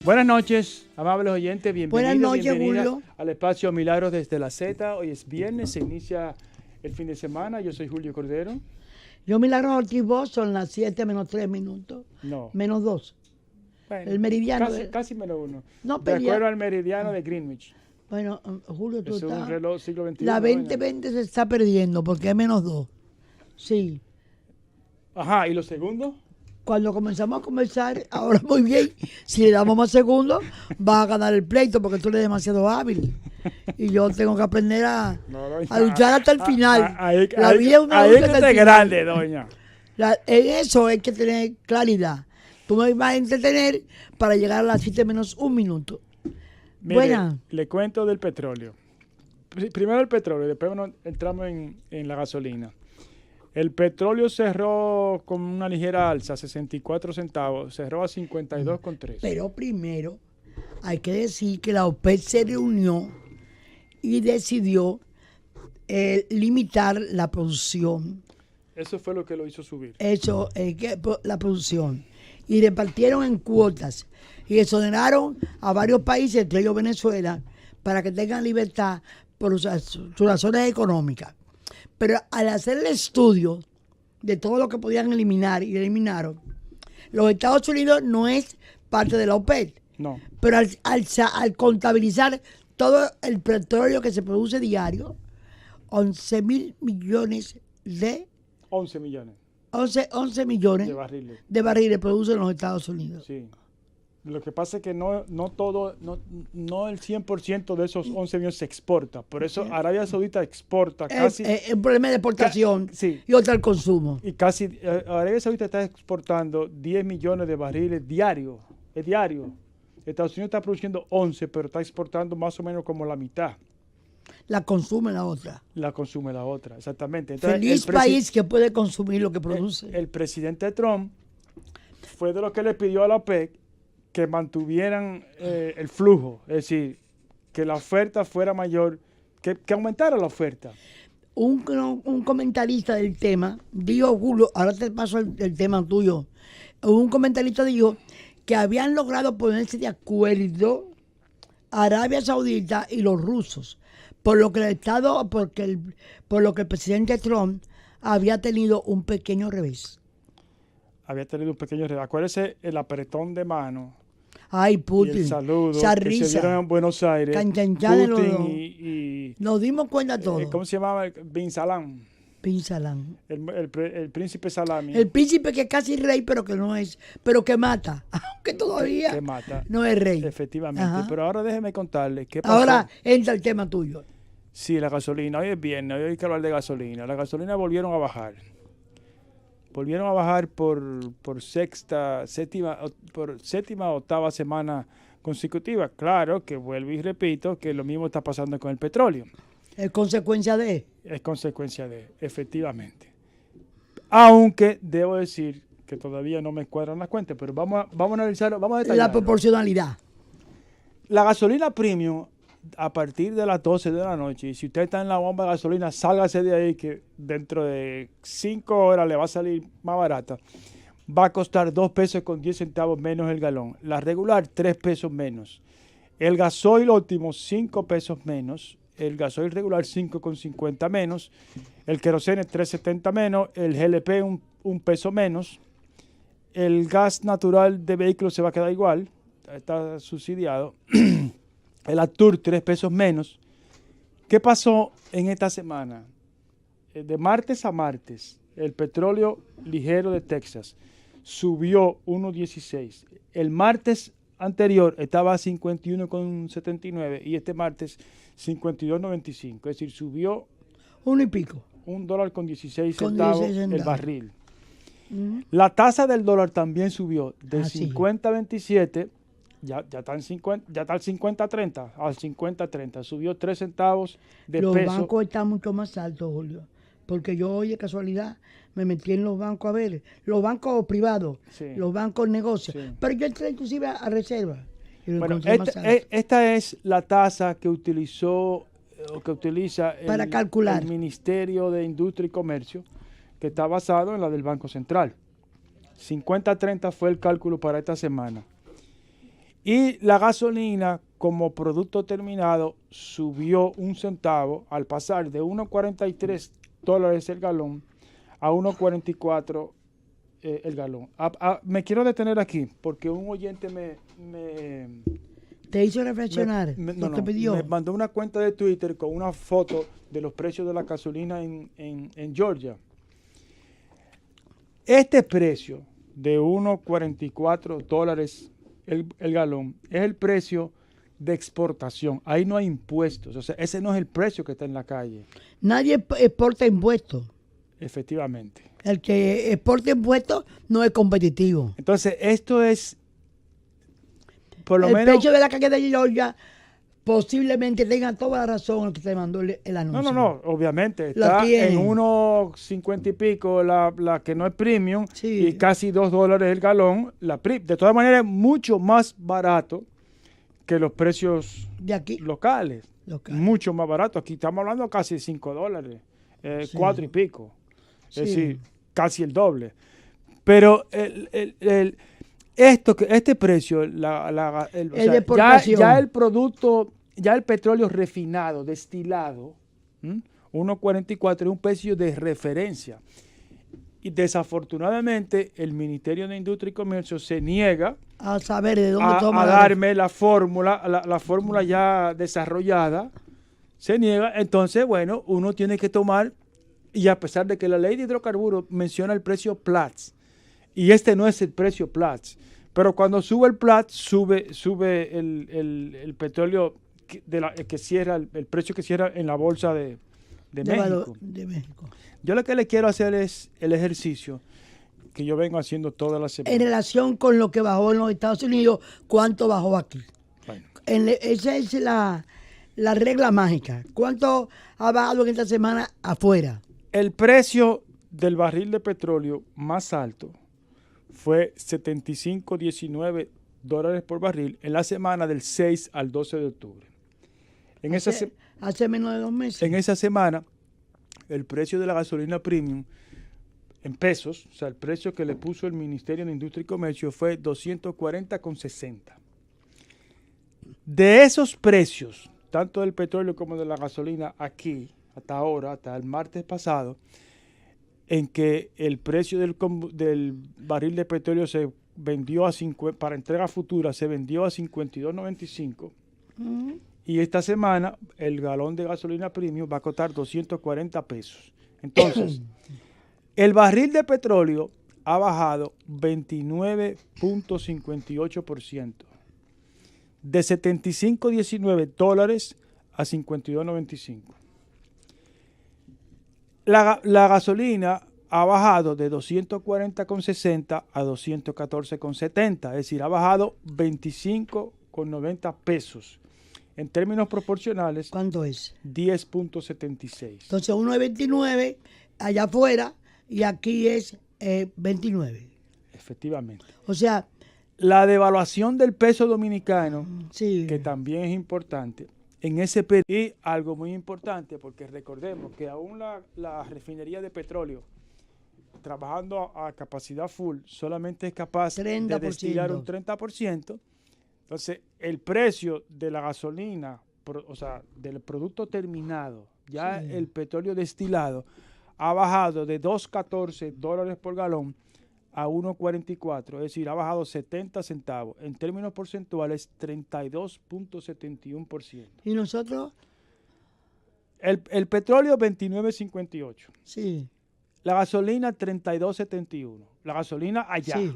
Buenas noches, amables oyentes, Buenas bienvenidos, noches, bienvenidas Julio. al espacio Milagros desde la Z. Hoy es viernes, se inicia el fin de semana. Yo soy Julio Cordero. Yo Milagros Ortiz Bosch, son las 7 menos 3 minutos. No, Menos 2. bueno, El meridiano. casi menos uno. No, De pero ya- acuerdo al meridiano de Greenwich. Bueno, Julio, tú Es un estás. reloj siglo XXI. La ¿no? 2020 se está perdiendo porque es menos 2. Sí. Ajá, ¿y los segundos? Cuando comenzamos a conversar, ahora muy bien, si le damos más segundos, vas a ganar el pleito porque tú eres demasiado hábil. Y yo tengo que aprender a luchar hasta el final. La vida es una ahí lucha que hasta esté el final. grande, doña. En eso hay que tener claridad. Tú me vas a entretener para llegar a las 7 menos 1 minuto. Mire, Buena. le cuento del petróleo. Primero el petróleo, después entramos en la gasolina. El petróleo cerró con una ligera alza, 64 centavos, cerró a 52,3. Pero primero hay que decir que la OPEP se reunió y decidió limitar la producción. Eso fue lo que lo hizo subir. Eso, la producción. Y repartieron en cuotas. Y exoneraron a varios países, entre ellos Venezuela, para que tengan libertad por sus razones económicas. Pero al hacer el estudio de todo lo que podían eliminar y eliminaron, los Estados Unidos no es parte de la OPEP. No, Pero al contabilizar todo el petróleo que se produce diario, 11 millones de 11 millones 11 millones de barriles. de barriles producen los Estados Unidos. Sí. Lo que pasa es que no todo, no el 100% de esos 11 millones se exporta. Por eso Arabia Saudita exporta casi. El problema de exportación sí. y otro el consumo. Y casi, Arabia Saudita está exportando 10 millones de barriles diarios. Es diario. Estados Unidos está produciendo 11, pero está exportando más o menos como la mitad. La consume la otra. La consume la otra, exactamente. Entonces, Feliz país que puede consumir lo que produce. El presidente Trump fue de los que le pidió a la OPEC que mantuvieran el flujo. Es decir, que la oferta fuera mayor, que aumentara la oferta. Un comentarista del tema dijo, Julio, ahora te paso el tema tuyo. Un comentarista dijo que habían logrado ponerse de acuerdo Arabia Saudita y los rusos, por lo que por lo que el presidente Trump había tenido un pequeño revés. Había tenido un pequeño revés. Acuérdese el apretón de mano. Ay, Y Putin, el saludo esa que se risa. dieron en Buenos Aires. Canchanchan de los Putin dos. y Nos dimos cuenta todos. ¿cómo se llamaba? Bin Salam. Bin Salán. El príncipe Salami. El príncipe que es casi rey, pero que no es, pero que mata, aunque todavía que mata. no es rey. Efectivamente. Ajá. Pero ahora déjeme contarle qué pasó. Ahora entra el tema tuyo. Sí, la gasolina. Hoy es viernes, hoy hay que hablar de gasolina. La gasolina volvieron a bajar. Volvieron a bajar por séptima o octava semana consecutiva. Claro que vuelvo y repito que lo mismo está pasando con el petróleo. Es consecuencia de. Es consecuencia de, efectivamente. Aunque debo decir que todavía no me cuadran las cuentas, pero vamos a analizarlo, vamos a La detallarlo. proporcionalidad. La gasolina premium a partir de las 12 de la noche, y si usted está en la bomba de gasolina, sálgase de ahí que dentro de 5 horas le va a salir más barata. Va a costar 2 pesos con 10 centavos menos el galón. La regular, 3 pesos menos. El gasoil óptimo, 5 pesos menos. El gasoil regular, 5,50 menos. El querosene, 3,70 menos. El GLP, un peso menos. El gas natural de vehículos se va a quedar igual. Está subsidiado. El Actur, 3 pesos menos. ¿Qué pasó en esta semana? De martes a martes, el petróleo ligero de Texas subió 1.16. El martes anterior estaba a 51,79 y este martes 52,95. Es decir, subió Uno y pico. $1.16 Con centavos 16 el centavos. barril. La tasa del dólar también subió de Sí. 50.27, ya está al 50.30, al 50.30. Subió 3 centavos de Los peso. bancos están mucho más altos, Julio. Porque yo hoy de casualidad me metí en los bancos a ver, los bancos privados, Sí. los bancos negocios. Sí. Pero yo entré inclusive a reserva. Y lo Bueno, encontré más alto. esta es la tasa que utiliza Para calcular. el Ministerio de Industria y Comercio, que está basado en la del Banco Central. 50.30 fue el cálculo para esta semana. Y la gasolina como producto terminado subió 1 centavo al pasar de $1.43 el galón a $1.44 el galón. Me quiero detener aquí porque un oyente Te hizo reflexionar. no, Te pidió. me mandó una cuenta de Twitter con una foto de los precios de la gasolina en Georgia. Este precio de $1.44 el galón es el precio de exportación. Ahí no hay impuestos. O sea, ese no es el precio que está en la calle. Nadie exporta impuestos. Efectivamente. El que exporta impuestos no es competitivo. Entonces, esto es, por lo el menos... precio de la calle de Georgia posiblemente tenga toda la razón el que te mandó el anuncio. No, obviamente. Está en 1.50 y pico la que no es premium, sí, y casi $2 el galón. De todas maneras, es mucho más barato que los precios de aquí locales. Mucho más barato. Aquí estamos hablando casi $5, sí, 4 y pico. Sí. Es decir, casi el doble. Pero este precio, ya el producto, ya el petróleo refinado, destilado, 1.44 es un precio de referencia. Y desafortunadamente el Ministerio de Industria y Comercio se niega a saber de dónde a darme la fórmula ya desarrollada. Se niega. Entonces, bueno, uno tiene que tomar, y a pesar de que la ley de hidrocarburos menciona el precio Platts, y este no es el precio Platts, pero cuando sube el Platts, sube el petróleo que cierra, el precio que cierra en la bolsa de México. De México. Yo lo que le quiero hacer es el ejercicio que yo vengo haciendo todas las semanas. En relación con lo que bajó en los Estados Unidos, ¿cuánto bajó aquí? Bueno. Esa es la regla mágica. ¿Cuánto ha bajado en esta semana afuera? El precio del barril de petróleo más alto fue $75.19 por barril en la semana del 6 al 12 de octubre. Hace menos de 2 meses. En esa semana, el precio de la gasolina premium en pesos, o sea, el precio que le puso el Ministerio de Industria y Comercio fue 240,60. De esos precios, tanto del petróleo como de la gasolina aquí, hasta ahora, hasta el martes pasado, en que el precio del barril de petróleo se vendió para entrega futura, se vendió a $52.95. Y esta semana el galón de gasolina premium va a costar 240 pesos. Entonces, el barril de petróleo ha bajado 29.58%. De $75.19 a $52.95. La gasolina ha bajado de 240,60 a 214,70. Es decir, ha bajado 25,90 pesos. En términos proporcionales, ¿cuánto es? 10.76. Entonces uno es 29 allá afuera y aquí es 29. Efectivamente. O sea, la devaluación del peso dominicano, sí, que también es importante, en ese periodo. Y algo muy importante, porque recordemos que aún la refinería de petróleo, trabajando a capacidad full, solamente es capaz 30%. de destilar un 30%. Entonces, el precio de la gasolina, o sea, del producto terminado, ya sí, el petróleo destilado, ha bajado de $2.14 por galón a $1.44, es decir, ha bajado 70 centavos. En términos porcentuales, 32.71%. ¿Y nosotros? El petróleo, 29.58. Sí. La gasolina, 32.71. La gasolina allá. Sí.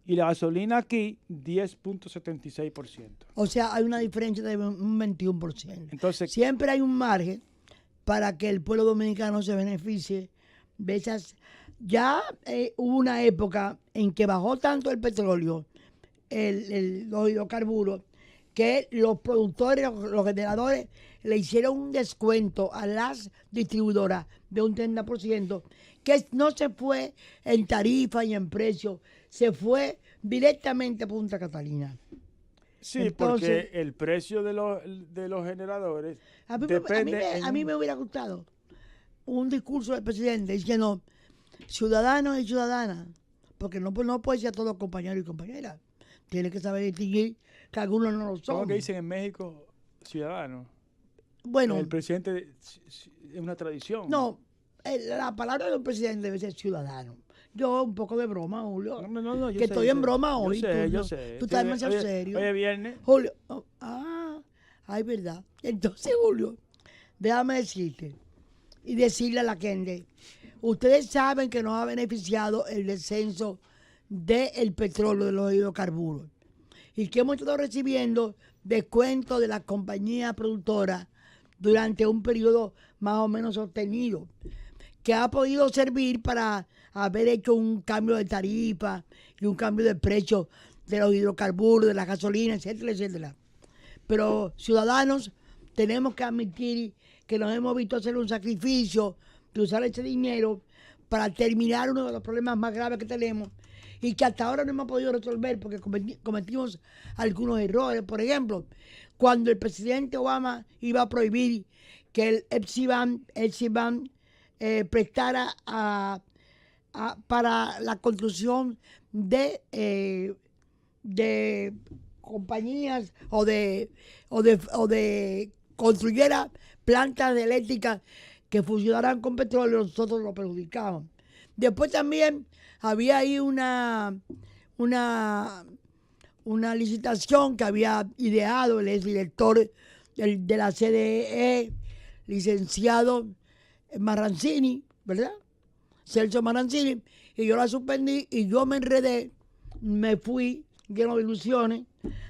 Y la gasolina aquí, 10.76%. O sea, hay una diferencia de un 21%. Entonces, siempre hay un margen para que el pueblo dominicano se beneficie de esas. Ya hubo una época en que bajó tanto el petróleo, los hidrocarburos, que los productores, los generadores, le hicieron un descuento a las distribuidoras de un 30%, que no se fue en tarifa y en precio, se fue directamente a Punta Catalina. Sí, entonces, porque el precio de los generadores depende... A mí me hubiera gustado un discurso del presidente diciendo, ciudadanos y ciudadanas, porque no puede ser a todos compañeros y compañeras. Tiene que saber distinguir que algunos no lo son. ¿Cómo que dicen en México ciudadano? Bueno, El presidente es una tradición. no, la palabra de un presidente debe ser ciudadano. Yo un poco de broma, Julio. No, yo que sé, estoy yo en sé. broma hoy. Yo sé. Tú estás Hoy- demasiado serio. Hoy es viernes. Julio, ay, verdad. Entonces, Julio, déjame decirte y decirle a la gente, ustedes saben que nos ha beneficiado el descenso del petróleo, de los hidrocarburos, y que hemos estado recibiendo descuentos de las compañías productoras durante un periodo más o menos sostenido, que ha podido servir para haber hecho un cambio de tarifa y un cambio de precio de los hidrocarburos, de la gasolina, etcétera, etcétera. Pero ciudadanos, tenemos que admitir que nos hemos visto hacer un sacrificio de usar ese dinero para terminar uno de los problemas más graves que tenemos y que hasta ahora no hemos podido resolver porque cometimos algunos errores. Por ejemplo, cuando el presidente Obama iba a prohibir que el Epsilon prestara para la construcción de compañías o de construyera plantas de eléctricas que funcionaran con petróleo, nosotros lo perjudicamos. Después también había ahí una licitación que había ideado el exdirector de la CDE, licenciado Marrancini, ¿verdad? Celso Marrancini, y yo la suspendí y yo me enredé, me fui lleno de ilusiones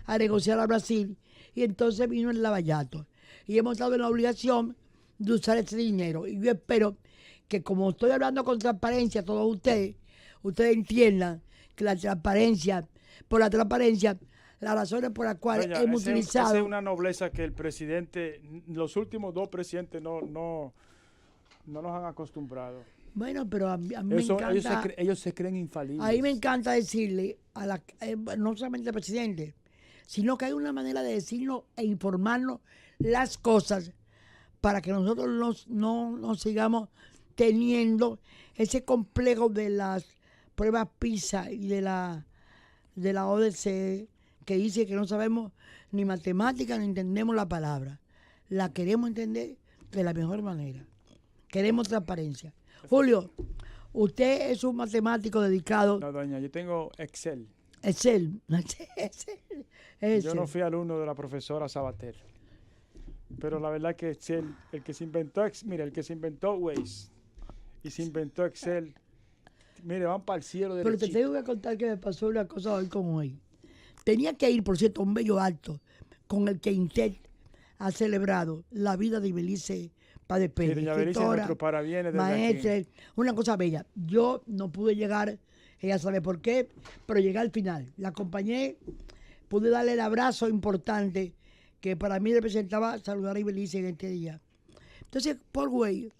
a negociar a Brasil y entonces vino el lavallato y hemos estado en la obligación de usar ese dinero y yo espero que como estoy hablando con transparencia a todos ustedes entiendan que la transparencia, las razones por las cuales Doña, hemos esa utilizado... es una nobleza que el presidente, los últimos dos presidentes no nos han acostumbrado. Bueno, pero a mí me encanta... Ellos se creen infalibles. A mí me encanta decirle, no solamente al presidente, sino que hay una manera de decirnos e informarnos las cosas para que nosotros no sigamos teniendo ese complejo de las pruebas PISA y de la ODC que dice que no sabemos ni matemáticas ni entendemos la palabra. La queremos entender de la mejor manera. Queremos transparencia. Julio, usted es un matemático dedicado. No, doña, yo tengo Excel. Excel. Yo no fui alumno de la profesora Sabater. Pero la verdad que Excel, el que se inventó Waze y se inventó Excel, mire, van para el cielo derechito. Pero te tengo que contar que me pasó una cosa hoy como hoy. Tenía que ir, por cierto, a un bello acto con el que Intet ha celebrado la vida de Ibelice Páez Pérez, doña Ibelice, nuestro parabienes desde maestra, aquí. una cosa bella. Yo no pude llegar, ella sabe por qué, pero llegué al final. La acompañé, pude darle el abrazo importante que para mí representaba saludar a Ibelice en este día. Entonces, por Güey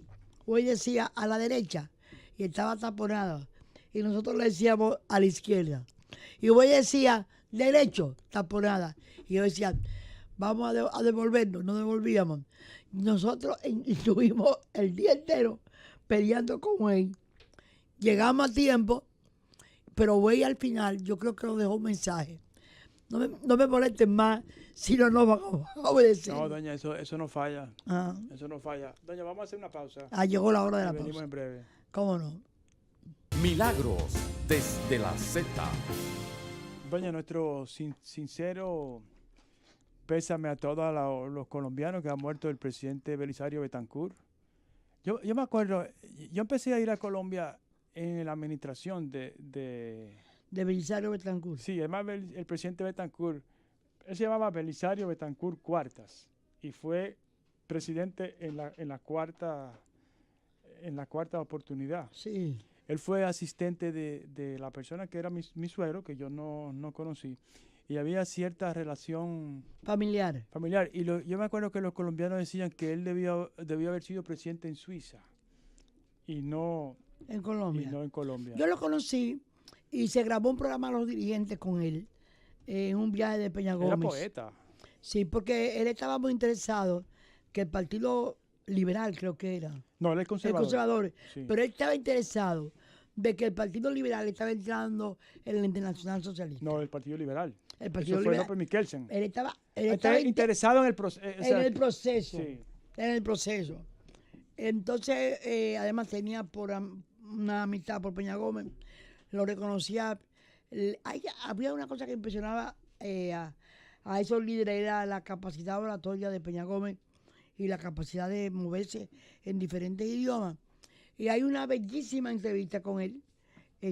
decía a la derecha y estaba taponada. Y nosotros le decíamos a la izquierda. Y Güey decía derecho, taponada. Y yo decía, vamos a devolvernos, no devolvíamos. Nosotros estuvimos el día entero peleando con Güey. Llegamos a tiempo, pero Güey al final yo creo que nos dejó un mensaje. No me molesten más, si no nos van a obedecer. No, doña, eso no falla. Ah. Eso no falla. Doña, vamos a hacer una pausa. Llegó la hora de la Venimos pausa. en breve. ¿Cómo no? Milagros desde la Z. Doña, nuestro sincero pésame a todos los colombianos que ha muerto el presidente Belisario Betancourt. Yo me acuerdo, yo empecé a ir a Colombia en la administración de Belisario Betancourt. Sí, además el presidente Betancourt, él se llamaba Belisario Betancourt Cuartas y fue presidente en la cuarta oportunidad. Sí. Él fue asistente de la persona que era mi suegro, que yo no conocí, y había cierta relación familiar. Y yo me acuerdo que los colombianos decían que él debió haber sido presidente en Suiza y no en Colombia. Y no en Colombia. Yo lo conocí y se grabó un programa a los dirigentes con él en un viaje de Peña Gómez. Era poeta. Sí, porque él estaba muy interesado que el Partido Liberal, creo que era. No, él es conservador. El conservador. Sí. Pero él estaba interesado de que el Partido Liberal estaba entrando en la Internacional Socialista. No, el Partido Liberal. el Partido Eso fue Liberal. López Michelsen. Él estaba Está interesado en el proceso. en el proceso. Sí. En el proceso. Entonces, además tenía una amistad por Peña Gómez, lo reconocía. Había una cosa que impresionaba a esos líderes, era la capacidad oratoria de Peña Gómez y la capacidad de moverse en diferentes idiomas. Y hay una bellísima entrevista con él,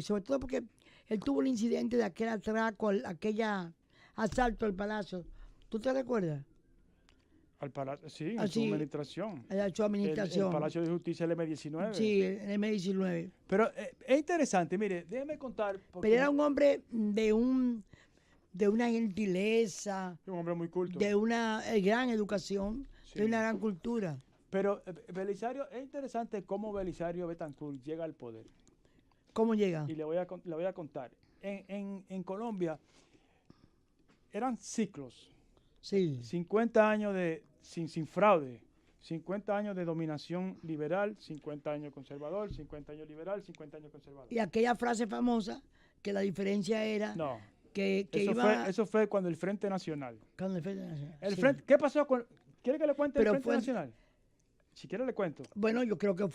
sobre todo porque él tuvo el incidente de aquel atraco, aquella asalto al palacio. ¿Tú te recuerdas? Al palacio, sí, en su Así, administración. en su administración. El Palacio de Justicia, el M19. Sí, el M19. Pero es interesante, mire, déjeme contar. Porque Pero era un hombre de una gentileza, es un hombre muy culto. de una gran educación, Sí. de una gran cultura. Pero Belisario, es interesante cómo Belisario Betancourt llega al poder. ¿Cómo llega? Y le voy a contar. En Colombia eran ciclos. Sí. 50 años sin fraude. 50 años de dominación liberal, 50 años conservador, 50 años liberal, 50 años conservador. Y aquella frase famosa, que la diferencia era No, que eso fue cuando el Frente Nacional. Con el Frente Nacional. El Sí. Frente, ¿qué pasó con? ¿Quiere que le cuente Pero el Frente fue- Nacional? Si quiere le cuento. Bueno, yo creo que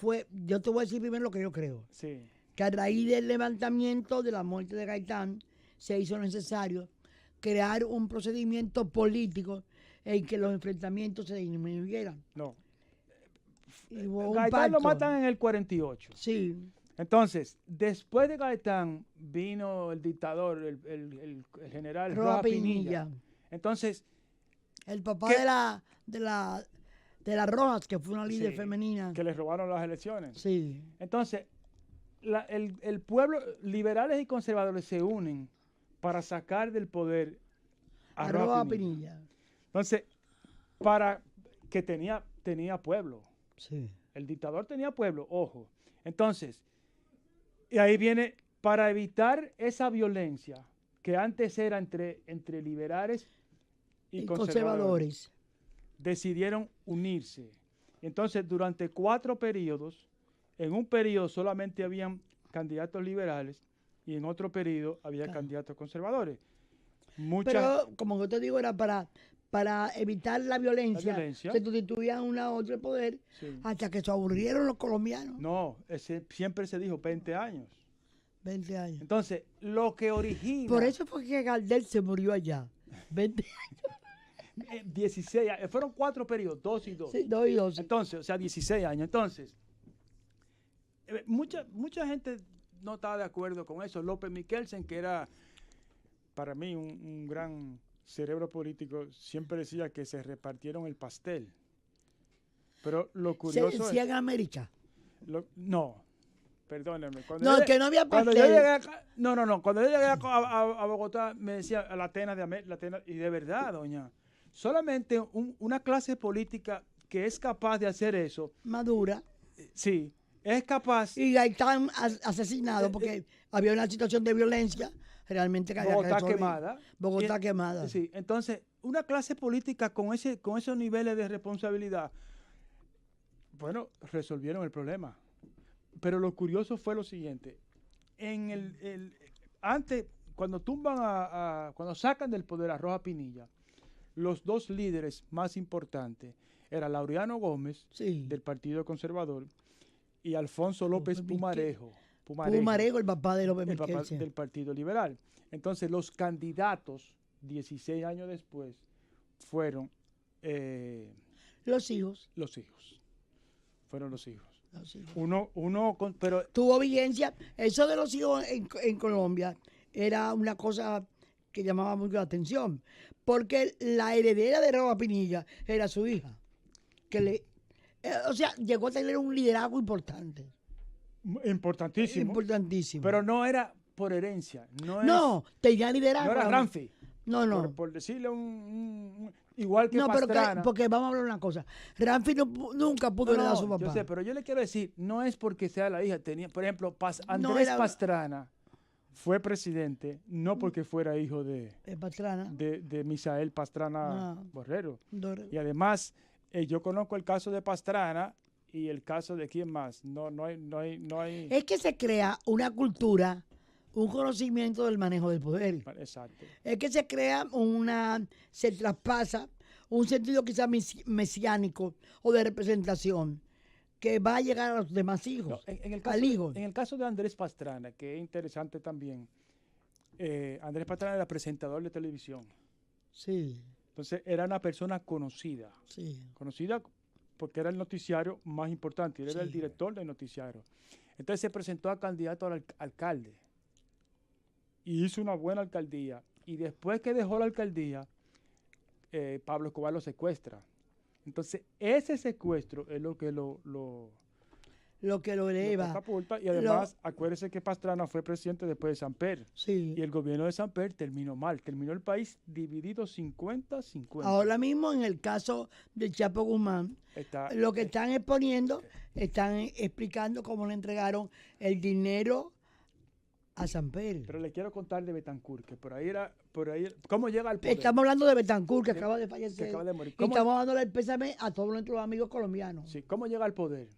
yo te voy a decir primero lo que yo creo. Sí. Que a raíz del levantamiento de la muerte de Gaitán, se hizo necesario crear un procedimiento político en que los enfrentamientos se disminuyeran. No. Y hubo un Gaitán lo pacto. matan en el 48. Sí, Entonces, después de Gaitán vino el dictador, el general Roa Roa Pinilla. Pinilla. Entonces, el papá ¿Qué? de las Rojas, que fue una líder sí, femenina. que les robaron las elecciones. Sí, Entonces, el pueblo, liberales y conservadores se unen para sacar del poder a Roa Roa Pinilla. Pinilla. Entonces, para que tenía pueblo. Sí. El dictador tenía pueblo, ojo. Entonces, y ahí viene, para evitar esa violencia que antes era entre liberales y Y conservadores, decidieron unirse. Entonces, durante 4 periodos, en un periodo solamente habían candidatos liberales y en otro periodo había Claro. candidatos conservadores. Muchas, Pero, como yo te digo, era para evitar la violencia. La violencia. Se sustituían una a otra el poder Sí. hasta que se aburrieron los colombianos. no, siempre se dijo 20 años. 20 años. Entonces, lo que origina... Por eso fue que Gardel se murió allá. 20 años. 16 años, fueron 4 periodos, 2 y 2. Sí, 2 y 2. Entonces, o sea, 16 años. Entonces, mucha gente no estaba de acuerdo con eso. López Michelsen, que era para mí un gran cerebro político, siempre decía que se repartieron el pastel. Pero lo Se curioso decía es... en América. No, perdónenme. No, que no había cuando yo pastel. llegué acá, cuando yo llegué a Bogotá, me decía a la Atenas de América, y de verdad, doña, solamente una clase política que es capaz de hacer eso, Madura. sí, es capaz. Y Gaitán asesinado porque había una situación de violencia realmente que había que Bogotá resolver. quemada. Bogotá Y- quemada. Sí, entonces, una clase política con esos niveles de responsabilidad, bueno, resolvieron el problema. Pero lo curioso fue lo siguiente. Antes, cuando cuando sacan del poder a Roa Pinilla, los 2 líderes más importantes eran Laureano Gómez, Sí. del Partido Conservador, y Alfonso López López Pumarejo. Pumarejo, el papá de López el papá Michelsen. del Partido Liberal. Entonces, los candidatos, 16 años después, fueron Los hijos. los hijos. Fueron los hijos. Los hijos. Pero Tuvo vigencia. Eso de los hijos en Colombia era una cosa que llamaba mucho la atención. Porque la heredera de Roa Pinilla era su hija. O sea, llegó a tener un liderazgo importante. importantísimo. Importantísimo. Pero no era por herencia. no, tenía liderazgo. no era Ramfi. No, no. Por decirle igual que No, pero Pastrana. porque vamos a hablar una cosa. Ramfi nunca pudo heredar a su papá. Yo sé, pero yo le quiero decir, no es porque sea la hija. Por ejemplo, Andrés era- Pastrana fue presidente, no porque fuera hijo de Pastrana. Misael Pastrana Ah. Borrero. Dor- Y además, yo conozco el caso de Pastrana y el caso de quién más. No hay. Es que se crea una cultura Un conocimiento del manejo del poder. Exacto. Es que se traspasa un sentido quizás mesiánico o de representación que va a llegar a los demás hijos. No, al hijo. En el caso de Andrés Pastrana, que es interesante también, Andrés Pastrana era presentador de televisión. Sí. Entonces era una persona conocida. Sí. Conocida porque era el noticiario más importante. Él era el director del noticiario. Entonces se presentó a candidato al alcalde. Y hizo una buena alcaldía. Y después que dejó la alcaldía, Pablo Escobar lo secuestra. Entonces, ese secuestro es lo que lo eleva. catapulta. Y además, acuérdese que Pastrana fue presidente después de Samper. Sí. Y el gobierno de Samper terminó mal. Terminó el país dividido 50-50. Ahora mismo, en el caso del Chapo Guzmán, lo que están exponiendo, están explicando cómo le entregaron el dinero a Samper. Pero le quiero contar de Betancourt, que por ahí, ¿cómo llega al poder? Estamos hablando de Betancourt, que acaba de fallecer. Que acaba de morir. Y estamos dándole el pésame a todos nuestros amigos colombianos. Sí, ¿cómo llega al poder?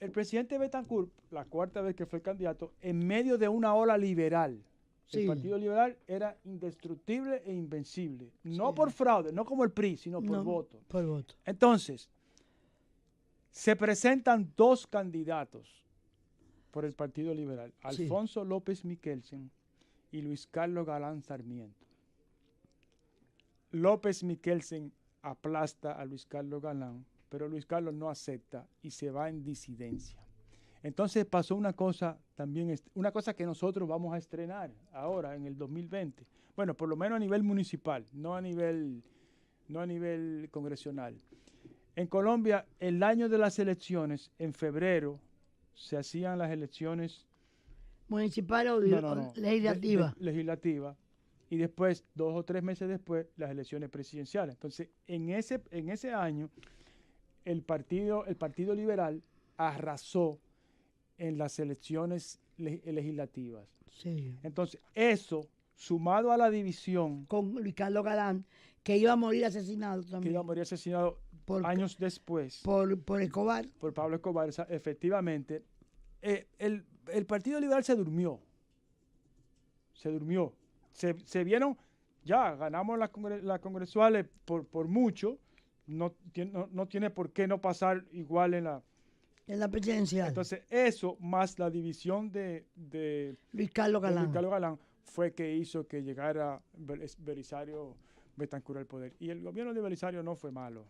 El presidente Betancourt, la cuarta vez que fue candidato, en medio de una ola liberal. Sí. El Partido Liberal era indestructible e invencible. No por fraude, no como el PRI, sino por voto. Por voto. Entonces, se presentan dos candidatos por el Partido Liberal, Alfonso López Miquelsen y Luis Carlos Galán Sarmiento. López Miquelsen aplasta a Luis Carlos Galán, pero Luis Carlos no acepta y se va en disidencia. Entonces pasó una cosa también, una cosa que nosotros vamos a estrenar ahora en el 2020. Bueno, por lo menos a nivel municipal, no a nivel congresional. En Colombia, el año de las elecciones, en febrero, se hacían las elecciones municipales o legislativas. Legislativa. Y después, 2 o 3 meses después, las elecciones presidenciales. Entonces, en ese año, el Partido Liberal arrasó en las elecciones legislativas. Sí. Entonces, eso, sumado a la división... Con Luis Carlos Galán, que iba a morir asesinado también. Que iba a morir asesinado años después. Por Escobar. Por Pablo Escobar, efectivamente. El Partido Liberal se durmió. Se durmió. Se vieron, ya ganamos las congresuales por mucho. No tiene por qué no pasar igual en la presidencial. Entonces, eso más la división de Luis Carlos Galán fue que hizo que llegara Belisario Betancourt al poder. Y el gobierno de Belisario no fue malo.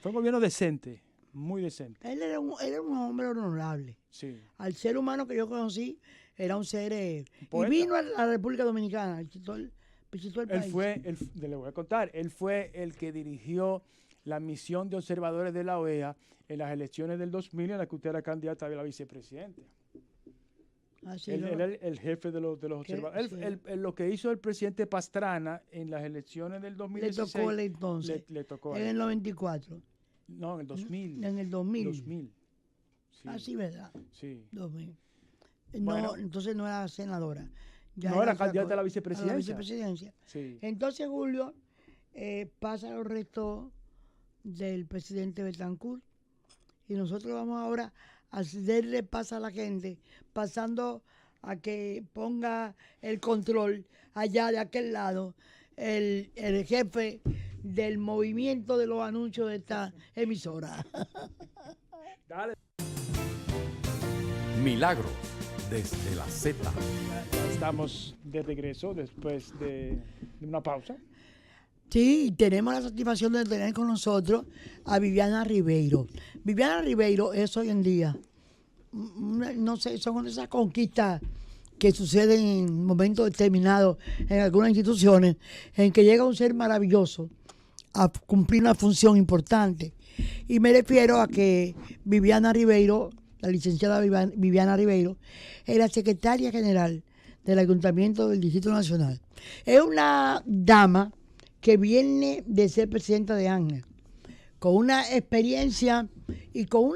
Fue un gobierno decente, muy decente. Él era un hombre honorable. Sí. Al ser humano que yo conocí, era un ser... y Poeta. vino a la República Dominicana, visitó el país. Le voy a contar, él fue el que dirigió la misión de observadores de la OEA en las elecciones del 2000 en la que usted era candidata a la vicepresidenta. Él era el jefe de los observadores. Lo que hizo el presidente Pastrana en las elecciones del 2016. Le tocó entonces. Le tocó en el 94. No, en el 2000. En el 2000. 2000. Sí. Ah, sí, ¿verdad? Sí. 2000. Bueno, entonces no era senadora. Ya no era candidata a la vicepresidencia. A la vicepresidencia. Sí. Entonces, Julio, pasa los restos del presidente Betancourt y nosotros vamos ahora a darle paso a la gente, pasando a que ponga el control allá de aquel lado el jefe del movimiento de los anuncios de esta emisora. Dale. Milagros desde la Z. Ya estamos de regreso después de una pausa. Sí, tenemos la satisfacción de tener con nosotros a Viviana Ribeiro. Viviana Ribeiro es hoy en día, no sé, son esas conquistas que suceden en momentos determinados en algunas instituciones, en que llega un ser maravilloso a cumplir una función importante. Y me refiero a que Viviana Ribeiro, la licenciada Viviana Ribeiro, es la secretaria general del Ayuntamiento del Distrito Nacional. Es una dama que viene de ser presidenta de Ángel, con una experiencia y con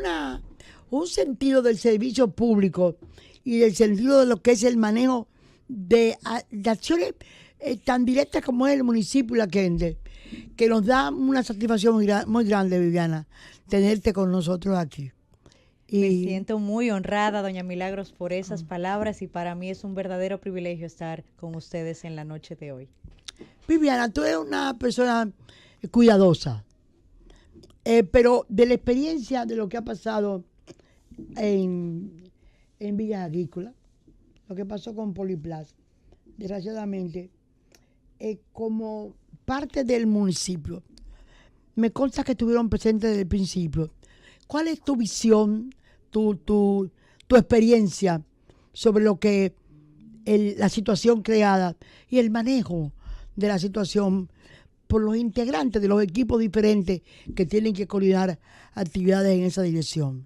un sentido del servicio público y del sentido de lo que es el manejo de acciones tan directas como es el municipio y la gente, que nos da una satisfacción muy grande, Viviana, tenerte con nosotros aquí. Me siento muy honrada, doña Milagros, por esas palabras y para mí es un verdadero privilegio estar con ustedes en la noche de hoy. Viviana, tú eres una persona cuidadosa, pero de la experiencia de lo que ha pasado en Villas Agrícolas, lo que pasó con Poliplas, desgraciadamente, como parte del municipio, me consta que estuvieron presentes desde el principio. ¿Cuál es tu visión, tu experiencia sobre lo que la situación creada y el manejo de la situación por los integrantes de los equipos diferentes que tienen que coordinar actividades en esa dirección?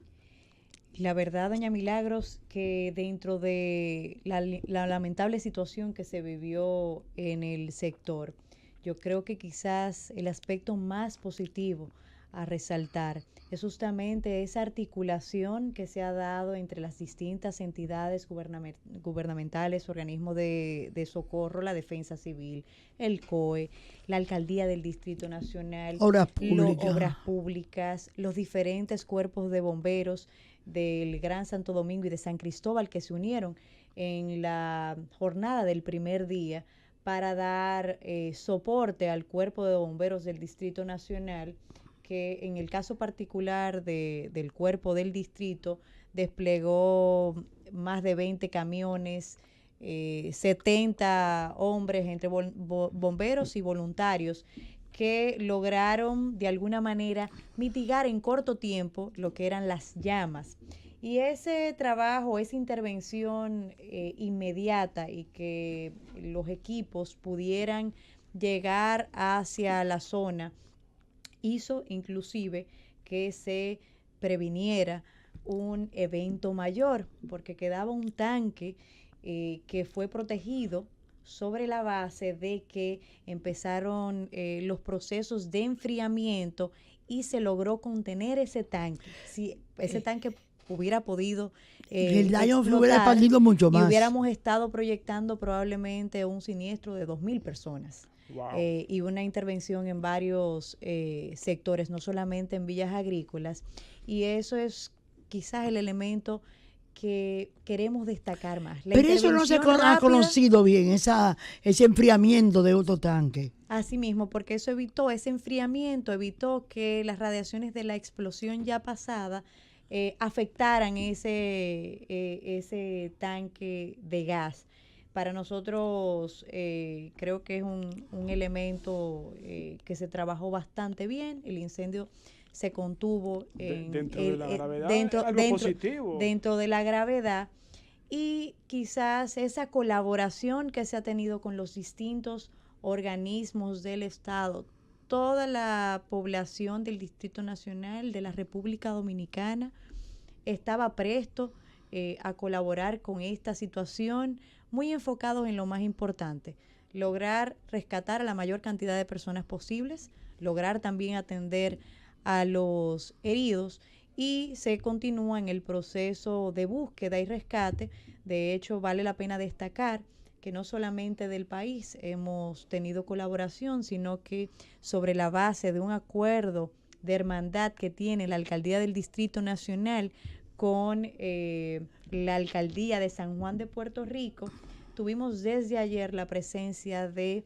La verdad, doña Milagros, que dentro de la lamentable situación que se vivió en el sector, yo creo que quizás el aspecto más positivo a resaltar es justamente esa articulación que se ha dado entre las distintas entidades gubernamentales, organismos de socorro, la Defensa Civil, el COE, la Alcaldía del Distrito Nacional, Obras públicas, los diferentes cuerpos de bomberos del Gran Santo Domingo y de San Cristóbal que se unieron en la jornada del primer día para dar soporte al cuerpo de bomberos del Distrito Nacional, que en el caso particular del cuerpo del distrito desplegó más de 20 camiones, 70 hombres entre bomberos y voluntarios que lograron de alguna manera mitigar en corto tiempo lo que eran las llamas. Y ese trabajo, esa intervención inmediata y que los equipos pudieran llegar hacia la zona hizo inclusive que se previniera un evento mayor, porque quedaba un tanque que fue protegido sobre la base de que empezaron los procesos de enfriamiento y se logró contener ese tanque. Si ese tanque hubiera podido el daño hubiera expandido mucho más. Y hubiéramos estado proyectando probablemente un siniestro de 2.000 personas. Wow. Y una intervención en varios sectores, no solamente en villas agrícolas. Y eso es quizás el elemento que queremos destacar más. Pero eso no se ha conocido bien, ese enfriamiento de otro tanque. Así mismo, porque eso evitó ese enfriamiento, evitó que las radiaciones de la explosión ya pasada afectaran ese tanque de gas. Para nosotros creo que es un elemento que se trabajó bastante bien. El incendio se contuvo dentro de la gravedad, positivo. Dentro de la gravedad, y quizás esa colaboración que se ha tenido con los distintos organismos del Estado, toda la población del Distrito Nacional, de la República Dominicana, estaba presto a colaborar con esta situación, muy enfocados en lo más importante, lograr rescatar a la mayor cantidad de personas posibles, lograr también atender a los heridos, y se continúa en el proceso de búsqueda y rescate. De hecho, vale la pena destacar que no solamente del país hemos tenido colaboración, sino que sobre la base de un acuerdo de hermandad que tiene la Alcaldía del Distrito Nacional con la Alcaldía de San Juan de Puerto Rico, tuvimos desde ayer la presencia de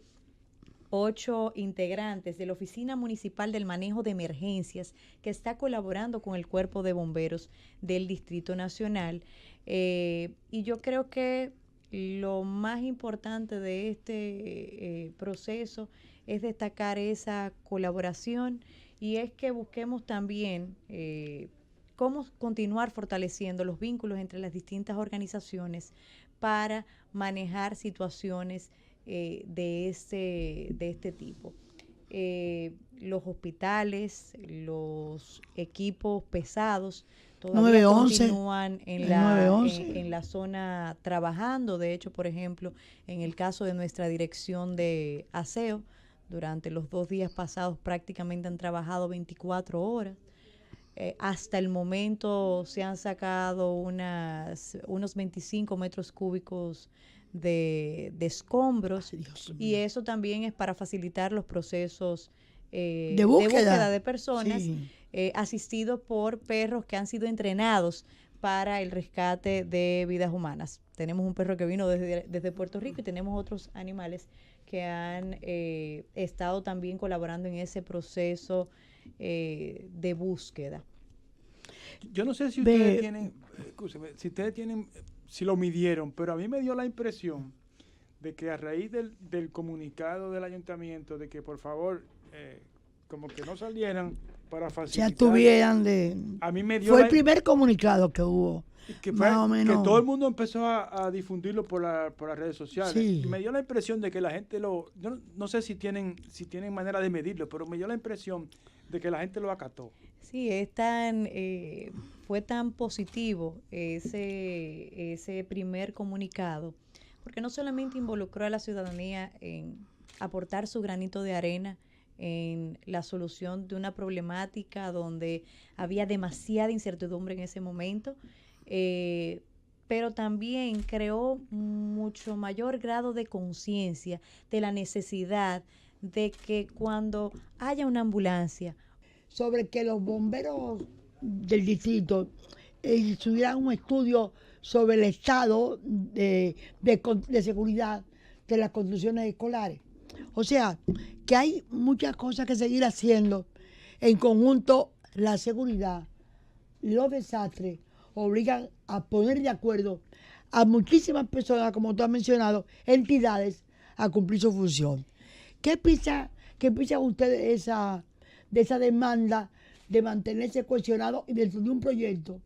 8 integrantes de la Oficina Municipal del Manejo de Emergencias, que está colaborando con el Cuerpo de Bomberos del Distrito Nacional. Y yo creo que lo más importante de este proceso es destacar esa colaboración, y es que busquemos también cómo continuar fortaleciendo los vínculos entre las distintas organizaciones para manejar situaciones de este tipo. Los hospitales, los equipos pesados todavía 911, continúan en la zona trabajando. De hecho, por ejemplo, en el caso de nuestra dirección de aseo, durante los 2 días pasados prácticamente han trabajado 24 horas. Hasta el momento se han sacado unos 25 metros cúbicos de escombros, y eso también es para facilitar los procesos de búsqueda de personas. Sí. asistido por perros que han sido entrenados para el rescate de vidas humanas. Tenemos un perro que vino desde Puerto Rico y tenemos otros animales que han estado también colaborando en ese proceso de búsqueda. Yo no sé si ustedes tienen, si lo midieron, pero a mí me dio la impresión de que a raíz del comunicado del ayuntamiento de que por favor como que no salieran para facilitar. Se abstuvieran de... A mí me dio Fue el primer comunicado que hubo. Que más o menos. Que todo el mundo empezó a difundirlo por las redes sociales. Sí. Y me dio la impresión de que la gente yo no sé si tienen manera de medirlo, pero me dio la impresión de que la gente lo acató. Sí, fue tan positivo ese primer comunicado, porque no solamente involucró a la ciudadanía en aportar su granito de arena en la solución de una problemática donde había demasiada incertidumbre en ese momento, pero también creó mucho mayor grado de conciencia de la necesidad de que cuando haya una ambulancia, sobre que los bomberos del distrito tuvieran un estudio sobre el estado de seguridad de las construcciones escolares. O sea, que hay muchas cosas que seguir haciendo. En conjunto, la seguridad, los desastres, obligan a poner de acuerdo a muchísimas personas, como tú has mencionado, entidades, a cumplir su función. ¿Qué piensan ustedes de esa demanda de mantenerse cohesionados y dentro de un proyecto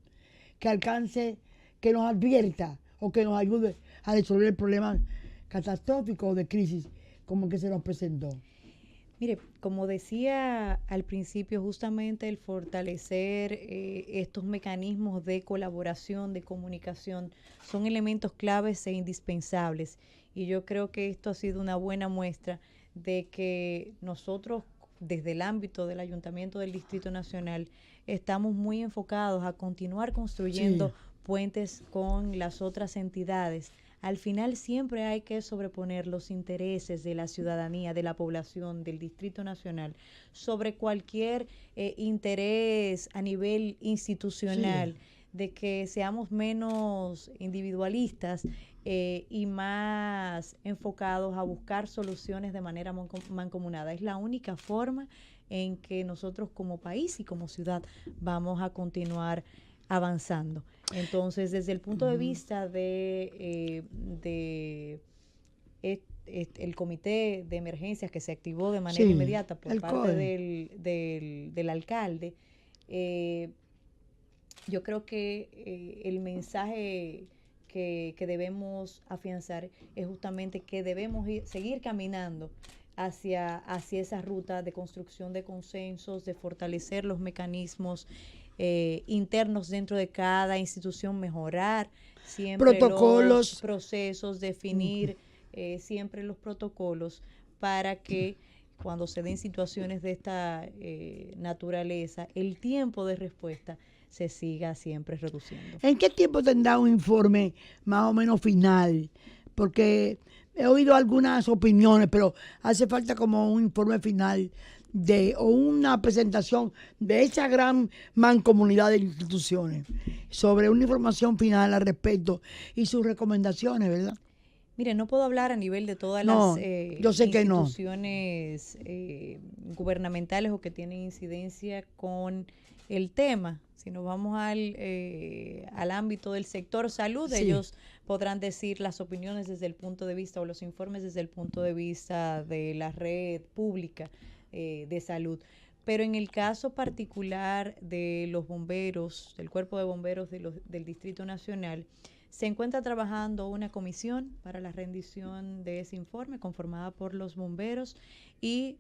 que alcance, que nos advierta o que nos ayude a resolver el problema catastrófico o de crisis como el que se nos presentó? Mire, como decía al principio, justamente el fortalecer estos mecanismos de colaboración, de comunicación, son elementos claves e indispensables. Y yo creo que esto ha sido una buena muestra de que nosotros, desde el ámbito del Ayuntamiento del Distrito Nacional, estamos muy enfocados a continuar construyendo puentes con las otras entidades. Al final siempre hay que sobreponer los intereses de la ciudadanía, de la población, del Distrito Nacional, sobre cualquier interés a nivel institucional, de que seamos menos individualistas y más enfocados a buscar soluciones de manera mancomunada. Es la única forma en que nosotros como país y como ciudad vamos a continuar avanzando. Entonces, desde el punto de vista de el comité de emergencias que se activó de manera inmediata por parte del alcalde, yo creo que el mensaje que debemos afianzar es justamente que debemos seguir caminando hacia esa ruta de construcción de consensos, de fortalecer los mecanismos internos dentro de cada institución, mejorar siempre los procesos, definir siempre los protocolos para que cuando se den situaciones de esta naturaleza, el tiempo de respuesta se siga siempre reduciendo. ¿En qué tiempo tendrá un informe más o menos final? Porque he oído algunas opiniones, pero hace falta como un informe final o una presentación de esa gran mancomunidad de instituciones sobre una información final al respecto y sus recomendaciones, ¿verdad? Mire, no puedo hablar a nivel de todas las instituciones gubernamentales o que tienen incidencia con el tema. Si nos vamos al ámbito del sector salud, ellos podrán decir las opiniones desde el punto de vista o los informes desde el punto de vista de la red pública de salud. Pero en el caso particular de los bomberos, del Cuerpo de Bomberos del Distrito Nacional, se encuentra trabajando una comisión para la rendición de ese informe conformada por los bomberos y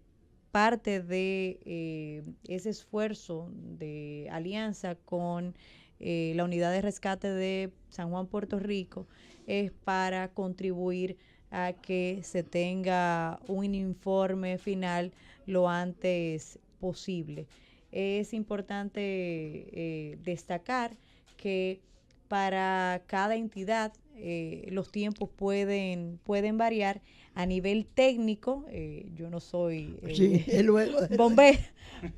parte de ese esfuerzo de alianza con la Unidad de Rescate de San Juan, Puerto Rico, es para contribuir a que se tenga un informe final lo antes posible. Es importante destacar que para cada entidad los tiempos pueden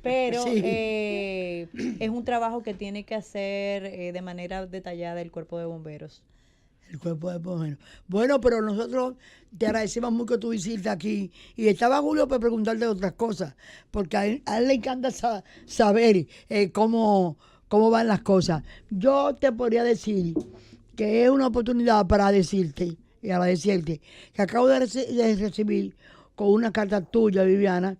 pero Sí. es un trabajo que tiene que hacer de manera detallada el cuerpo de bomberos. El cuerpo de bomberos. Bueno, pero nosotros te agradecemos mucho tu visita aquí. Y estaba Julio para preguntarte otras cosas, porque a él le encanta saber cómo van las cosas. Yo te podría decir que es una oportunidad para decirte y agradecerte que acabo de recibir con una carta tuya, Viviana,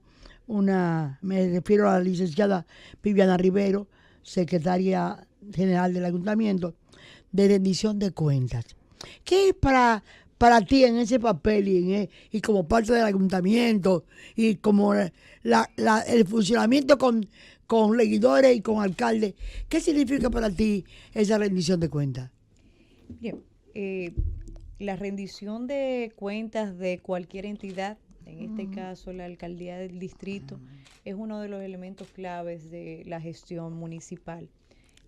me refiero a la licenciada Viviana Rivero, secretaria general del ayuntamiento, de rendición de cuentas. ¿Qué es para ti en ese papel y como parte del ayuntamiento y como el funcionamiento con regidores y con alcaldes? ¿Qué significa para ti esa rendición de cuentas? Bien, la rendición de cuentas de cualquier entidad, en este caso la alcaldía del distrito, es uno de los elementos claves de la gestión municipal.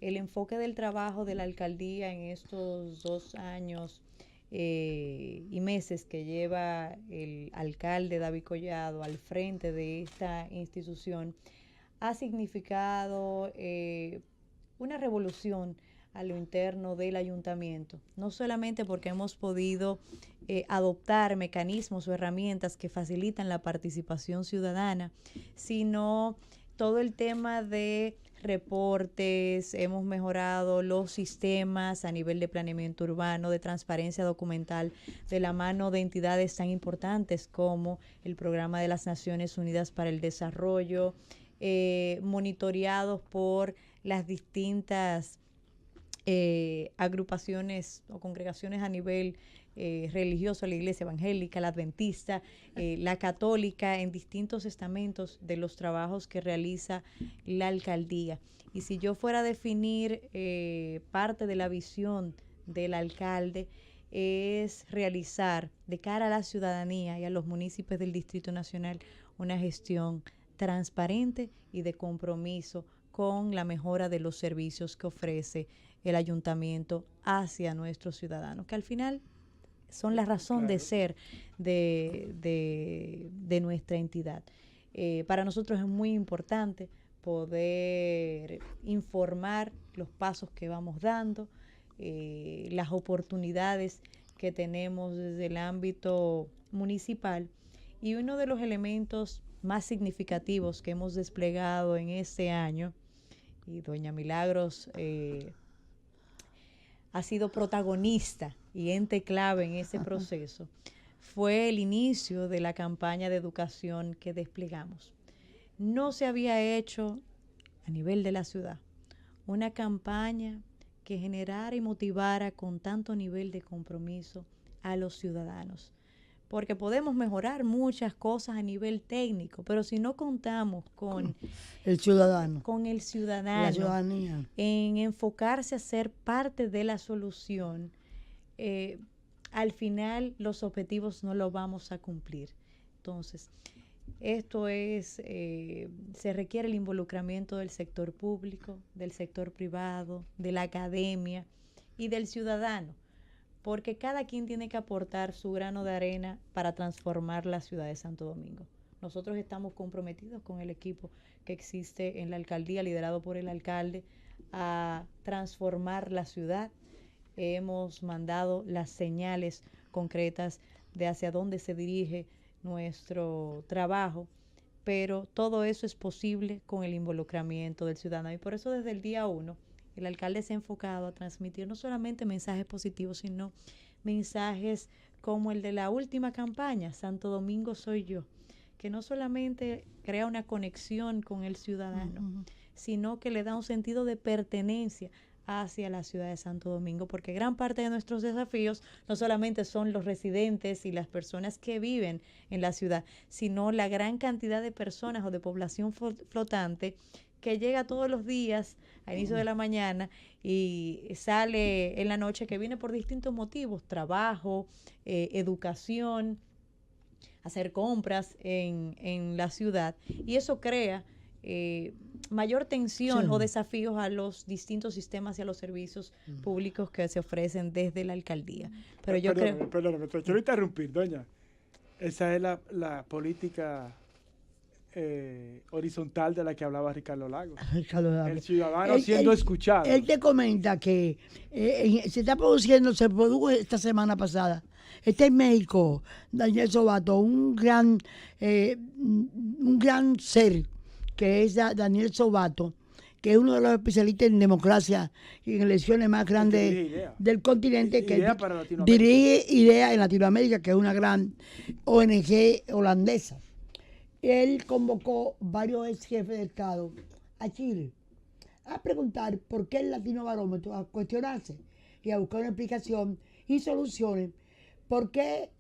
El enfoque del trabajo de la alcaldía en estos 2 años y meses que lleva el alcalde David Collado al frente de esta institución ha significado una revolución a lo interno del ayuntamiento, no solamente porque hemos podido adoptar mecanismos o herramientas que facilitan la participación ciudadana, sino todo el tema de reportes, hemos mejorado los sistemas a nivel de planeamiento urbano, de transparencia documental, de la mano de entidades tan importantes como el Programa de las Naciones Unidas para el Desarrollo, monitoreados por las distintas agrupaciones o congregaciones a nivel religioso, la iglesia evangélica, la adventista, la católica, en distintos estamentos de los trabajos que realiza la alcaldía. Y si yo fuera a definir parte de la visión del alcalde, es realizar de cara a la ciudadanía y a los municipios del Distrito Nacional una gestión transparente y de compromiso con la mejora de los servicios que ofrece el ayuntamiento hacia nuestros ciudadanos, que al final son la razón de ser de nuestra entidad. Para nosotros es muy importante poder informar los pasos que vamos dando, las oportunidades que tenemos desde el ámbito municipal, y uno de los elementos más significativos que hemos desplegado en este año, y doña Milagros ha sido protagonista y ente clave en ese proceso, fue el inicio de la campaña de educación que desplegamos. No se había hecho a nivel de la ciudad una campaña que generara y motivara con tanto nivel de compromiso a los ciudadanos, porque podemos mejorar muchas cosas a nivel técnico, pero si no contamos con el ciudadano, con el ciudadano, la ciudadanía, en enfocarse a ser parte de la solución, al final los objetivos no los vamos a cumplir. Entonces, esto es, se requiere el involucramiento del sector público, del sector privado, de la academia y del ciudadano, porque cada quien tiene que aportar su grano de arena para transformar la ciudad de Santo Domingo. Nosotros estamos comprometidos con el equipo que existe en la alcaldía, liderado por el alcalde, a transformar la ciudad. Hemos mandado las señales concretas de hacia dónde se dirige nuestro trabajo, pero todo eso es posible con el involucramiento del ciudadano, y por eso desde el día 1 el alcalde se ha enfocado a transmitir no solamente mensajes positivos, sino mensajes como el de la última campaña, Santo Domingo soy yo, que no solamente crea una conexión con el ciudadano, sino que le da un sentido de pertenencia hacia la ciudad de Santo Domingo, porque gran parte de nuestros desafíos no solamente son los residentes y las personas que viven en la ciudad, sino la gran cantidad de personas o de población flotante que llega todos los días a inicio de la mañana y sale en la noche, que viene por distintos motivos, trabajo, educación, hacer compras en la ciudad, y eso crea mayor tensión o desafíos a los distintos sistemas y a los servicios públicos que se ofrecen desde la alcaldía. Pero yo creo... Perdóname, te quiero interrumpir, doña. Esa es la política horizontal de la que hablaba Ricardo Lagos. Ricardo Lagos. El ciudadano siendo escuchado. Él te comenta que se produjo esta semana pasada. Está en México, Daniel Sobato, un gran ser que es Daniel Sobato, que es uno de los especialistas en democracia y en elecciones más grandes del continente, que dirige IDEA en Latinoamérica, que es una gran ONG holandesa. Él convocó varios ex jefes de Estado a Chile a preguntar por qué el Latino Barómetro, a cuestionarse y a buscar una explicación y soluciones, por qué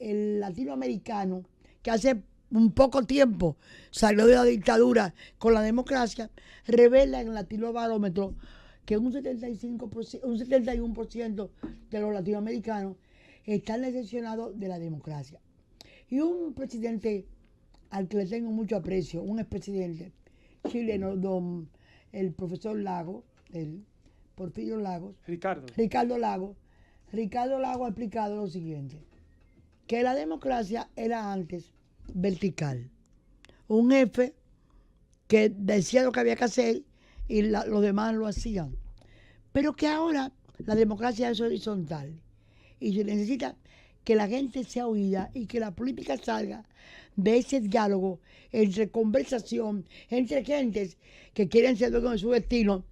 el latinoamericano, que hace un poco tiempo salió de la dictadura con la democracia, revela en el Latino Barómetro que un 71% de los latinoamericanos están decepcionados de la democracia. Y un presidente al que le tengo mucho aprecio, un expresidente chileno, el profesor Lagos, el Porfirio Lagos, Ricardo Lagos ha explicado lo siguiente, que la democracia era antes vertical. Un jefe que decía lo que había que hacer y los demás lo hacían. Pero que ahora la democracia es horizontal y se necesita que la gente sea oída y que la política salga de ese diálogo entre conversación, entre gentes que quieren ser dueños de su destino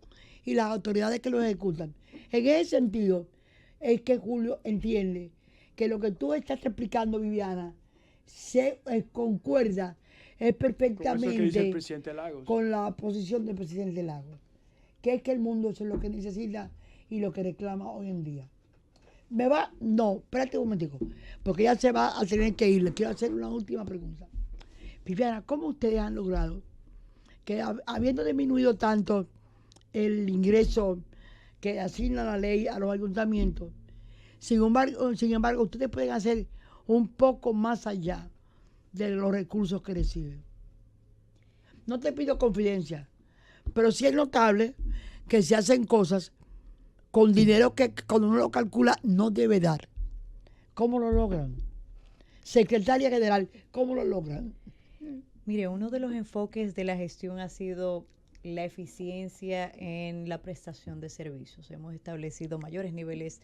y las autoridades que lo ejecutan. En ese sentido es que Julio entiende que lo que tú estás explicando, Viviana, se concuerda perfectamente con la posición del presidente Lagos, que es que el mundo es lo que necesita y lo que reclama hoy en día. No, espérate un momentico, porque ya se va a tener que ir. Le quiero hacer una última pregunta. Viviana, ¿cómo ustedes han logrado que, habiendo disminuido tanto el ingreso que asigna la ley a los ayuntamientos, sin embargo, ustedes pueden hacer un poco más allá de los recursos que reciben? No te pido confidencia, pero sí es notable que se hacen cosas con dinero que cuando uno lo calcula no debe dar. ¿Cómo lo logran? Secretaria General, ¿cómo lo logran? Mire, uno de los enfoques de la gestión ha sido la eficiencia en la prestación de servicios. Hemos establecido mayores niveles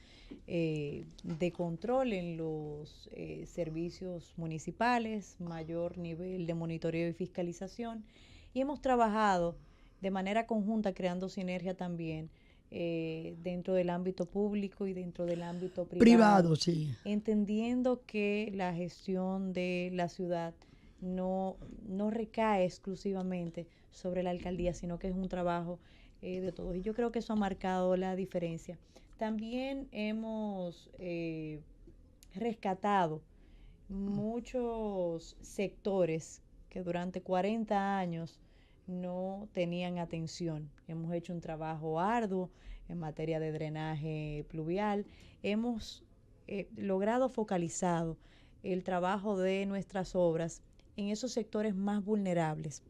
de control en los servicios municipales, mayor nivel de monitoreo y fiscalización, y hemos trabajado de manera conjunta creando sinergia también dentro del ámbito público y dentro del ámbito privado, sí, entendiendo que la gestión de la ciudad no recae exclusivamente sobre la alcaldía, sino que es un trabajo de todos. Y yo creo que eso ha marcado la diferencia. También hemos rescatado muchos sectores que durante 40 años no tenían atención. Hemos hecho un trabajo arduo en materia de drenaje pluvial. Hemos logrado focalizado el trabajo de nuestras obras en esos sectores más vulnerables.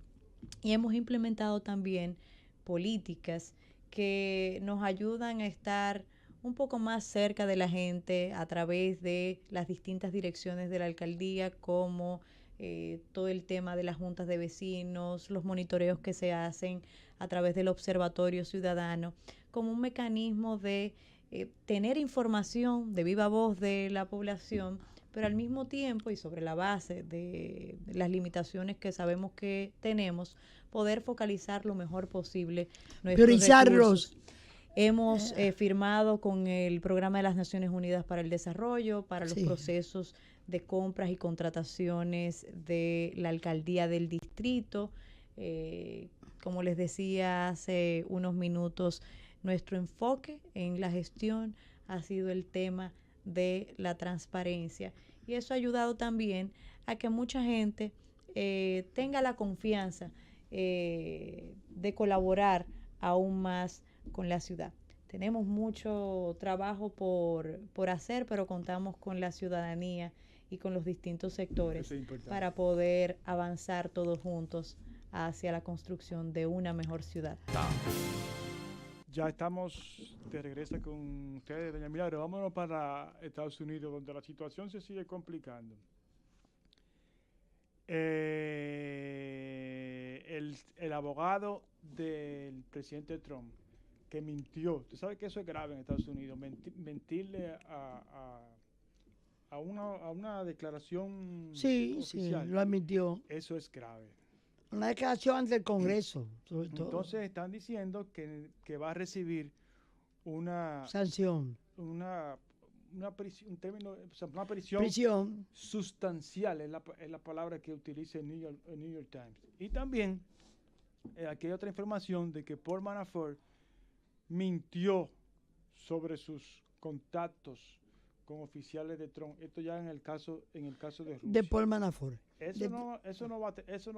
Y hemos implementado también políticas que nos ayudan a estar un poco más cerca de la gente a través de las distintas direcciones de la alcaldía, como todo el tema de las juntas de vecinos, los monitoreos que se hacen a través del observatorio ciudadano, como un mecanismo de tener información de viva voz de la población, pero al mismo tiempo y sobre la base de las limitaciones que sabemos que tenemos, poder focalizar lo mejor posible nuestros priorizarlos. Hemos firmado con el Programa de las Naciones Unidas para el Desarrollo, para los procesos de compras y contrataciones de la alcaldía del distrito. Como les decía hace unos minutos, nuestro enfoque en la gestión ha sido el tema de la transparencia, y eso ha ayudado también a que mucha gente tenga la confianza de colaborar aún más con la ciudad. Tenemos mucho trabajo por hacer, pero contamos con la ciudadanía y con los distintos sectores para poder avanzar todos juntos hacia la construcción de una mejor ciudad. Ya estamos de regreso con ustedes, doña Milagro. Vámonos para Estados Unidos, donde la situación se sigue complicando. El abogado del presidente Trump que mintió. Tú sabes que eso es grave en Estados Unidos. Mentirle a una declaración Sí, oficial. sí, lo admitió. Eso es grave. Una declaración ante el Congreso, sobre todo. Entonces están diciendo que va a recibir una Sanción. un término, o sea, una prisión Prisión. sustancial, es la palabra que utiliza el New York Times. Y también aquí hay otra información de que Paul Manafort mintió sobre sus contactos con oficiales de Trump. Esto ya en el caso de Rusia. De Paul Manafort. Eso no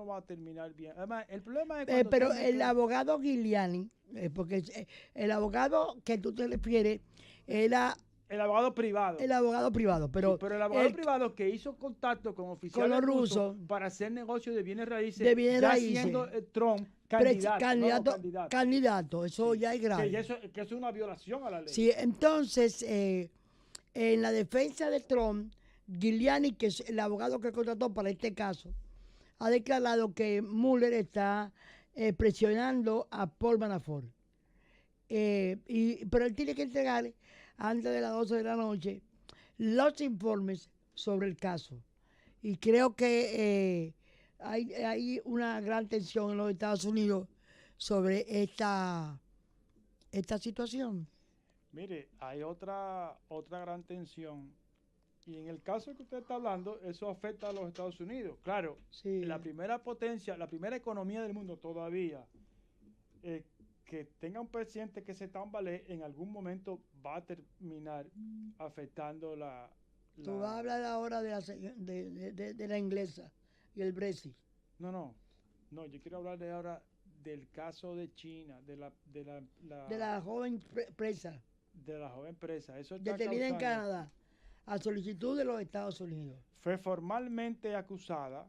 va a terminar bien. Además, el problema es Pero el abogado Giuliani, porque el abogado que tú te refieres era el abogado privado. el abogado privado, pero Sí, pero el abogado privado que hizo contacto con oficiales los rusos para hacer negocios de bienes raíces, de bienes ya raíces, siendo Trump candidato, eso sí, ya es grave. Que es una violación a la ley. Sí, entonces, en la defensa de Trump, Giuliani, que es el abogado que contrató para este caso, ha declarado que Mueller está presionando a Paul Manafort. Pero él tiene que entregar antes de las 12 de la noche los informes sobre el caso. Y creo que hay una gran tensión en los Estados Unidos sobre esta situación. Mire, hay otra gran tensión. Y en el caso que usted está hablando, eso afecta a los Estados Unidos. Claro, Sí. la primera potencia, la primera economía del mundo todavía, que tenga un presidente que se tambalee, en algún momento va a terminar afectando Tú vas a hablar ahora de la inglesa y el Brexit. No, yo quiero hablar de ahora del caso de China, de la joven presa, de la joven presa. Eso está detenida en causando- Canadá, a solicitud de los Estados Unidos. Fue formalmente acusada.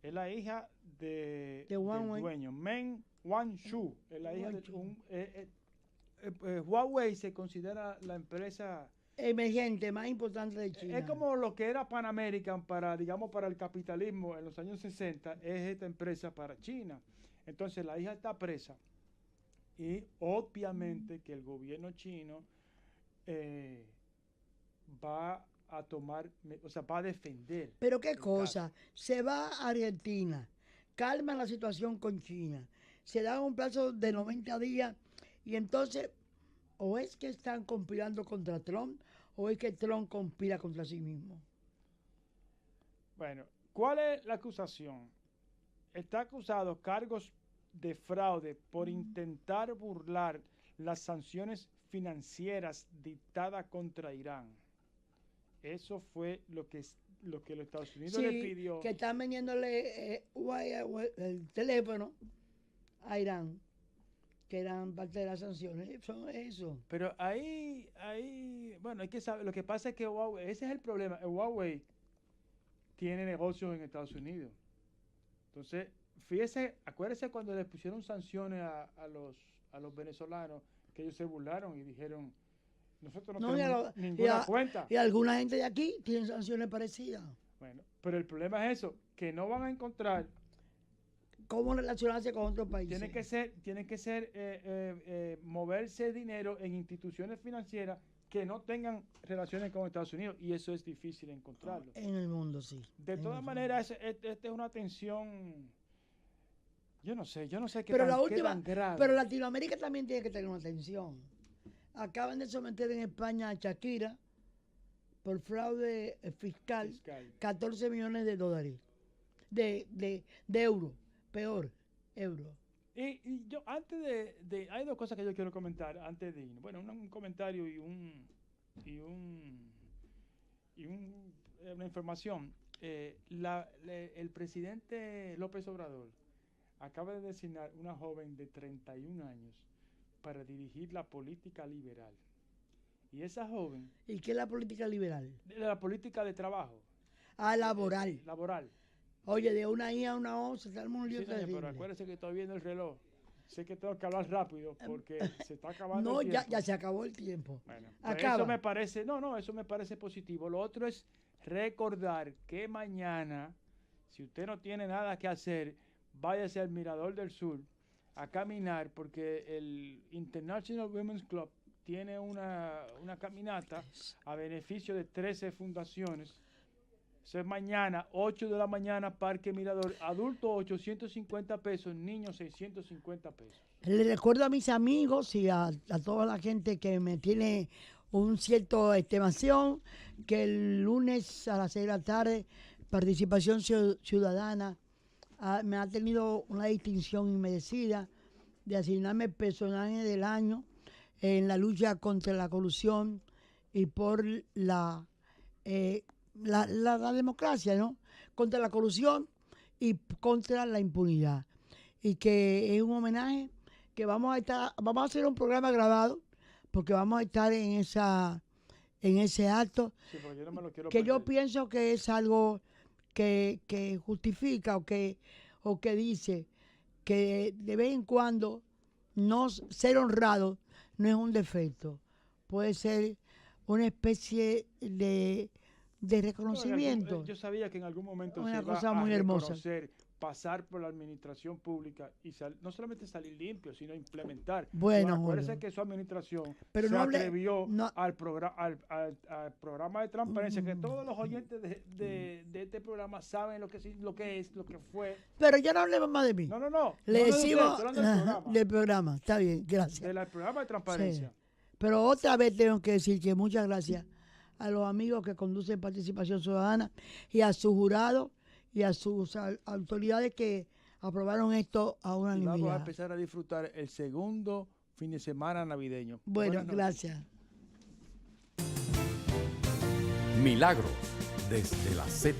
Es la hija De del Huawei. dueño, Meng Wanzhou. Es la hija de Wanzhou. Huawei se considera la empresa. Emergente, más importante de China. Es como lo que era Pan American para el capitalismo en los años 60, es esta empresa para China. Entonces la hija está presa y obviamente que el gobierno chino va a tomar, o sea, va a defender. Pero qué el cosa, caso. se va a Argentina, calma la situación con China, se da un plazo de 90 días y entonces o es que están conspirando contra Trump o es que Trump conspira contra sí mismo. Bueno, ¿cuál es la acusación? Está acusado cargos de fraude por intentar burlar las sanciones financieras dictadas contra Irán. Eso fue lo que los Estados Unidos le pidió. Que están vendiéndole el teléfono a Irán, que eran parte de las sanciones. Eso. Pero bueno, hay que saber, lo que pasa es que Huawei, ese es el problema. Huawei tiene negocios en Estados Unidos. Entonces, acuérdese cuando le pusieron sanciones a los venezolanos, que ellos se burlaron y dijeron, nosotros no tenemos ninguna cuenta. Y alguna gente de aquí tiene sanciones parecidas. Bueno, pero el problema es eso, que no van a encontrar. ¿Cómo relacionarse con otros países? Tiene que ser moverse dinero en instituciones financieras que no tengan relaciones con Estados Unidos, y eso es difícil encontrarlo. En el mundo, sí. De todas maneras, esta es una tensión, yo no sé qué tan grave. Pero Latinoamérica también tiene que tener una tensión. Acaban de someter en España a Shakira por fraude fiscal. 14 millones de dólares. De euros. Peor, euros. Y yo, hay dos cosas que yo quiero comentar antes de ir. Bueno, un comentario y una información. El presidente López Obrador acaba de designar una joven de 31 años para dirigir la política liberal. Y esa joven... ¿Y qué es la política liberal? La política de trabajo. Laboral. Laboral. Oye, de una I a una O se está un lío Sí, terrible. pero acuérdese que estoy viendo el reloj. Sé que tengo que hablar rápido porque se está acabando el No, tiempo. ya se acabó el tiempo. Bueno, pues Acaba. eso me parece, eso me parece positivo. Lo otro es recordar que mañana Si usted no tiene nada que hacer, váyase al Mirador del Sur a caminar, porque el International Women's Club tiene una caminata a beneficio de 13 fundaciones. Eso es mañana, 8 de la mañana, Parque Mirador. Adultos, 850 pesos, niños, 650 pesos. Le recuerdo a mis amigos y a toda la gente que me tiene un cierto estimación, que el lunes a las 6 de la tarde, Participación Ciudadana me ha tenido una distinción inmerecida de asignarme personaje del año en la lucha contra la corrupción y por la democracia, ¿no? Contra la corrupción y contra la impunidad. Y que es un homenaje que vamos a hacer un programa grabado, porque vamos a estar en ese acto, Sí, porque yo no me lo quiero que perder. yo pienso que es algo que justifica o que dice que de vez en cuando ser honrado no es un defecto, puede ser una especie de reconocimiento. Yo sabía que en algún momento Una se iba cosa a muy hermosa. reconocer, pasar por la administración pública y no solamente salir limpio, sino implementar. Bueno, acuérdese Julio. que su administración Pero se no hable- atrevió no- al programa de transparencia, que todos los oyentes de este programa saben lo que fue. Pero ya no hablemos más de mí. No. Le No de usted, decimos estoy hablando del programa. del programa. Está bien, gracias. Del programa de transparencia. Sí. Pero otra vez tengo que decir que muchas gracias a los amigos que conducen Participación Ciudadana y a su jurado y a sus autoridades que aprobaron esto a Y vamos a unanimidad. empezar a disfrutar el segundo fin de semana navideño. Bueno, Buenas noches. gracias. Milagros desde la Z.